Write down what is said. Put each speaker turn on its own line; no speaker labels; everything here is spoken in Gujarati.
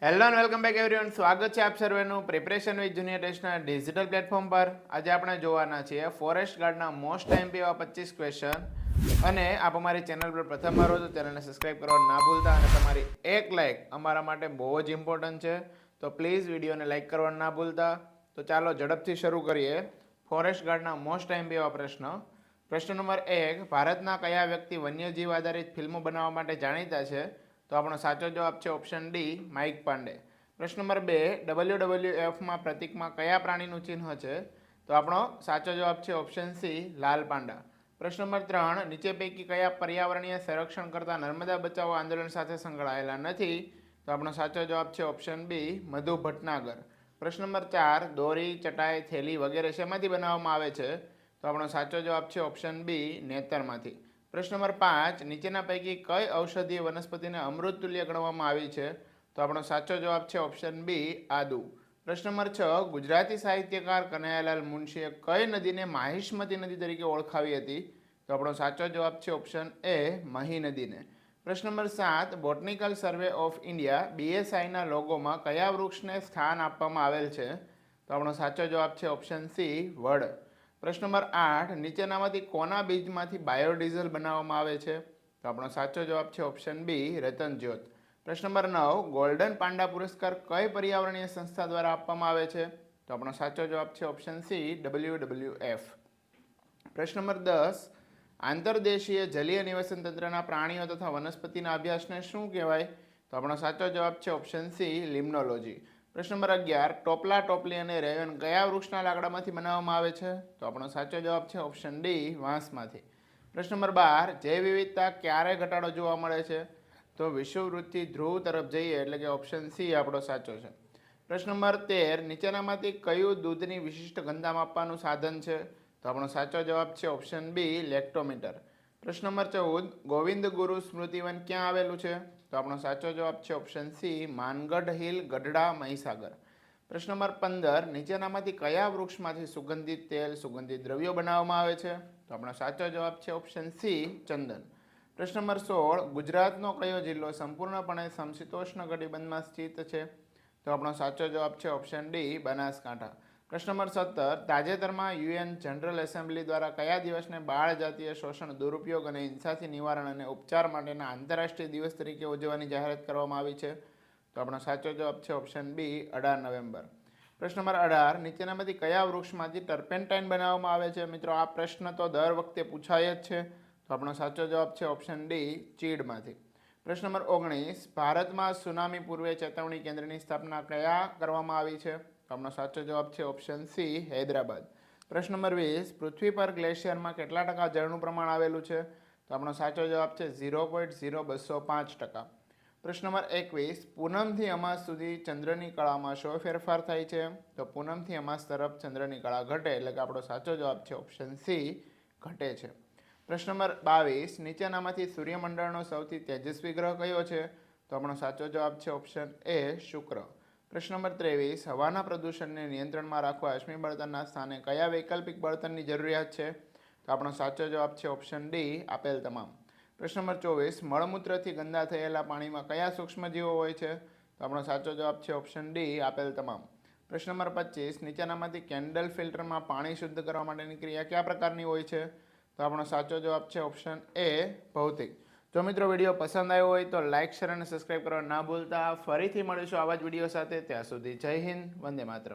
Hello and welcome back everyone. સ્વાગત છે આપ સર્વેનું પ્રિપરેશન વિથ જુનિયર ટેસ્ટના ડિજિટલ પ્લેટફોર્મ પર. આજે આપણે જોવાના છીએ ફોરેસ્ટ ગાર્ડના મોસ્ટ આઈએમપી એવા 25 ક્વેશ્ચન. અને આપ અમારી ચેનલ પર પ્રથમ વાર હો તો ચેનલને સબસ્ક્રાઇબ કરવા ના ભૂલતા, અને તમારી એક લાઇક અમારા માટે બહુ જ ઇમ્પોર્ટન્ટ છે, તો પ્લીઝ વિડીયોને લાઇક કરવા ના ભૂલતા. તો ચાલો ઝડપથી શરૂ કરીએ ફોરેસ્ટ ગાર્ડના મોસ્ટ આઈએમપી એવા પ્રશ્ન. પ્રશ્ન નંબર 1, ભારતના કયા વ્યક્તિ વન્યજીવ આધારિત ફિલ્મો બનાવવા માટે જાણીતા છે? તો આપણો સાચો જવાબ છે ઓપ્શન ડી, માઇક પાંડે. પ્રશ્ન નંબર 2, WWFમાં પ્રતીકમાં કયા પ્રાણીનું ચિહ્ન છે? તો આપણો સાચો જવાબ છે ઓપ્શન સી, લાલ પાંડા. પ્રશ્ન નંબર 3, નીચે પૈકી કયા પર્યાવરણીય સંરક્ષણ કરતા નર્મદા બચાવો આંદોલન સાથે સંકળાયેલા નથી? તો આપણો સાચો જવાબ છે ઓપ્શન બી, મધુ ભટનાગર. પ્રશ્ન નંબર 4, દોરી, ચટાઈ, થેલી વગેરે શેમાંથી બનાવવામાં આવે છે? તો આપણો સાચો જવાબ છે ઓપ્શન બી, નેતરમાંથી. પ્રશ્ન નંબર 5, નીચેના પૈકી કઈ ઔષધીય વનસ્પતિને અમૃતતુલ્ય ગણવામાં આવી છે? તો આપણો સાચો જવાબ છે ઓપ્શન બી, આદુ. પ્રશ્ન નંબર 6, ગુજરાતી સાહિત્યકાર કનૈયાલાલ મુનશીએ કઈ નદીને માહિષ્મતી નદી તરીકે ઓળખાવી હતી? તો આપણો સાચો જવાબ છે ઓપ્શન એ, મહી નદીને. પ્રશ્ન નંબર 7, બોટનિકલ સર્વે ઓફ ઇન્ડિયા BSIના લોગોમાં કયા વૃક્ષને સ્થાન આપવામાં આવેલ છે? તો આપણો સાચો જવાબ છે ઓપ્શન સી, વડ. પ્રશ્ન નંબર 8, નીચેનામાંથી કોના બીજમાંથી બાયોડીઝલ બનાવવામાં આવે છે? તો આપણો સાચો જવાબ છે ઓપ્શન બી, રતનજ્યોત. પ્રશ્ન નંબર 9, ગોલ્ડન પાંડા પુરસ્કાર કઈ પર્યાવરણીય સંસ્થા દ્વારા આપવામાં આવે છે? તો આપણો સાચો જવાબ છે ઓપ્શન સી, WWF. પ્રશ્ન નંબર 10, આંતરદેશીય જલીય નિવસન તંત્રના પ્રાણીઓ તથા વનસ્પતિના અભ્યાસને શું કહેવાય? તો આપણો સાચો જવાબ છે ઓપ્શન સી, લિમ્નોલોજી. પ્રશ્ન નંબર 11, ટોપલા, ટોપલી અને રેવન કયા વૃક્ષના લાકડામાંથી બનાવવામાં આવે છે? તો આપણો સાચો જવાબ છે ઓપ્શન ડી, વાંસમાંથી. પ્રશ્ન નંબર 12, જૈવ વિવિધતા ક્યારે ઘટાડો જોવા મળે છે? તો વિષુવવૃત્તિ ધ્રુવ તરફ જઈએ એટલે કે ઓપ્શન સી આપણો સાચો છે. પ્રશ્ન નંબર 13, નીચેનામાંથી કયું દૂધની વિશિષ્ટ ઘનતા માપવાનું સાધન છે? તો આપણો સાચો જવાબ છે ઓપ્શન બી, લેક્ટોમીટર. પ્રશ્ન નંબર 14, ગોવિંદ ગુરુ સ્મૃતિવન ક્યાં આવેલું છે? તો આપણો સાચો જવાબ છે option C, Mangadh hill, Gadhada, Mahisagar. પ્રશ્ન નંબર 15, નીચેનામાંથી કયા વૃક્ષમાંથી સુગંધિત તેલ, સુગંધિત દ્રવ્યો બનાવવામાં આવે છે? તો આપણો સાચો જવાબ છે ઓપ્શન સી, ચંદન. પ્રશ્ન નંબર 16, ગુજરાતનો કયો જિલ્લો સંપૂર્ણપણે સમશીતોષ્ણ કટિબંધમાં સ્થિત છે? તો આપણો સાચો જવાબ છે ઓપ્શન ડી, બનાસકાંઠા. પ્રશ્ન નંબર 17, તાજેતરમાં UN જનરલ એસેમ્બલી દ્વારા કયા દિવસને બાળ જાતીય શોષણ, દુરુપયોગ અને હિંસાથી નિવારણ અને ઉપચાર માટેના આંતરરાષ્ટ્રીય દિવસ તરીકે ઉજવવાની જાહેરાત કરવામાં આવી છે? તો આપણો સાચો જવાબ છે ઓપ્શન બી, 18 નવેમ્બર. પ્રશ્ન નંબર 18, નીચેનામાંથી કયા વૃક્ષમાંથી ટર્પેન્ટાઇન બનાવવામાં આવે છે? મિત્રો આ પ્રશ્ન તો દર વખતે પૂછાય જ છે, તો આપણો સાચો જવાબ છે ઓપ્શન ડી, ચીડમાંથી. પ્રશ્ન નંબર 19, ભારતમાં સુનામી પૂર્વે ચેતવણી કેન્દ્રની સ્થાપના કયા કરવામાં આવી છે? તો આપણો સાચો જવાબ છે ઓપ્શન સી, હૈદરાબાદ. પ્રશ્ન નંબર 20, પૃથ્વી પર ગ્લેશિયરમાં કેટલા ટકા જળનું પ્રમાણ આવેલું છે? તો આપણો સાચો જવાબ છે 0.0205%. પ્રશ્ન નંબર 21, પૂનમથી અમાસ સુધી ચંદ્રની કળામાં શો ફેરફાર થાય છે? તો પૂનમથી અમાસ તરફ ચંદ્રની કળા ઘટે, એટલે કે આપણો સાચો જવાબ છે ઓપ્શન સી, ઘટે છે. પ્રશ્ન નંબર 22, નીચેનામાંથી સૂર્યમંડળનો સૌથી તેજસ્વી ગ્રહ કયો છે? તો આપણો સાચો જવાબ છે ઓપ્શન એ, શુક્ર. પ્રશ્ન નંબર 23, હવાના પ્રદૂષણને નિયંત્રણમાં રાખવા અશ્મિ બળતણના સ્થાને કયા વૈકલ્પિક બળતણની જરૂરિયાત છે? તો આપણો સાચો જવાબ છે ઓપ્શન ડી, આપેલ તમામ. પ્રશ્ન નંબર 24, મળમૂત્રથી ગંદા થયેલા પાણીમાં કયા સૂક્ષ્મજીવો હોય છે? તો આપણો સાચો જવાબ છે ઓપ્શન ડી, આપેલ તમામ. પ્રશ્ન નંબર 25, નીચેનામાંથી કેન્ડલ ફિલ્ટરમાં પાણી શુદ્ધ કરવા માટેની ક્રિયા કયા પ્રકારની હોય છે? તો આપણો સાચો જવાબ છે ઓપ્શન એ, ભૌતિક. જો મિત્રો વિડીયો પસંદ આવ્યો હોય તો લાઇક, શેર અને સબસ્ક્રાઇબ કરવા ના ભૂલતા. ફરીથી મળીશું આવા જ વિડીયો સાથે. ત્યાં સુધી જય હિન્દ, વંદે માતરમ.